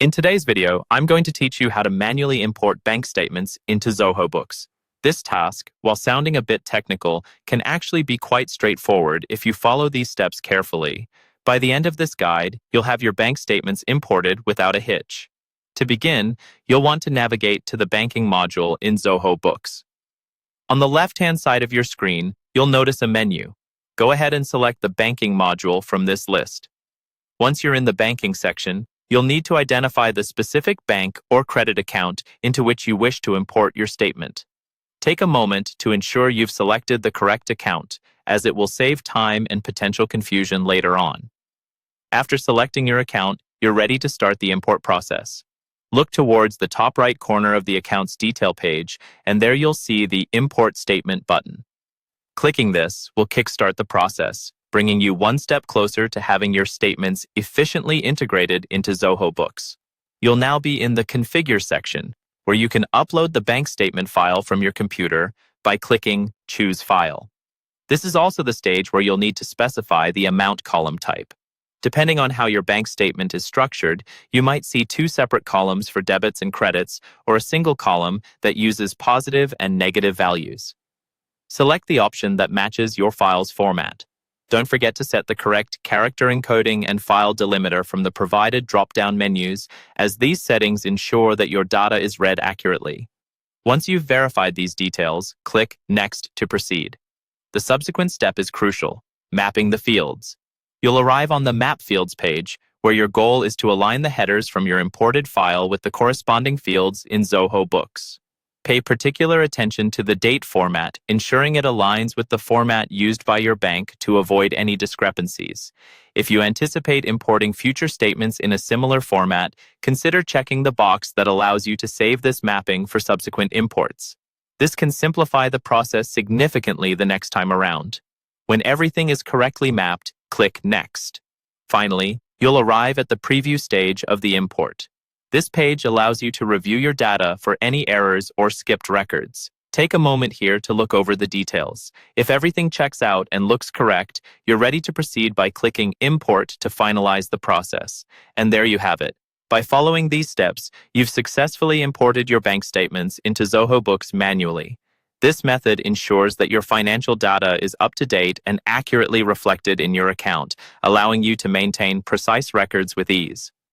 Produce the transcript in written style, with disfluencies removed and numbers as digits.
In today's video, I'm going to teach you how to manually import bank statements into Zoho Books. This task, while sounding a bit technical, can actually be quite straightforward if you follow these steps carefully. By the end of this guide, you'll have your bank statements imported without a hitch. To begin, you'll want to navigate to the banking module in Zoho Books. On the left-hand side of your screen, you'll notice a menu. Go ahead and select the banking module from this list. Once you're in the banking section, you'll need to identify the specific bank or credit account into which you wish to import your statement. Take a moment to ensure you've selected the correct account, as it will save time and potential confusion later on. After selecting your account, you're ready to start the import process. Look towards the top right corner of the account's detail page, and there you'll see the Import Statement button. Clicking this will kickstart the process, bringing you one step closer to having your statements efficiently integrated into Zoho Books. You'll now be in the Configure section, where you can upload the bank statement file from your computer by clicking Choose File. This is also the stage where you'll need to specify the amount column type. Depending on how your bank statement is structured, you might see two separate columns for debits and credits, or a single column that uses positive and negative values. Select the option that matches your file's format. Don't forget to set the correct character encoding and file delimiter from the provided drop-down menus, as these settings ensure that your data is read accurately. Once you've verified these details, click Next to proceed. The subsequent step is crucial: mapping the fields. You'll arrive on the Map Fields page, where your goal is to align the headers from your imported file with the corresponding fields in Zoho Books. Pay particular attention to the date format, ensuring it aligns with the format used by your bank to avoid any discrepancies. If you anticipate importing future statements in a similar format, consider checking the box that allows you to save this mapping for subsequent imports. This can simplify the process significantly the next time around. When everything is correctly mapped, click Next. Finally, you'll arrive at the preview stage of the import. This page allows you to review your data for any errors or skipped records. Take a moment here to look over the details. If everything checks out and looks correct, you're ready to proceed by clicking Import to finalize the process. And there you have it. By following these steps, you've successfully imported your bank statements into Zoho Books manually. This method ensures that your financial data is up to date and accurately reflected in your account, allowing you to maintain precise records with ease.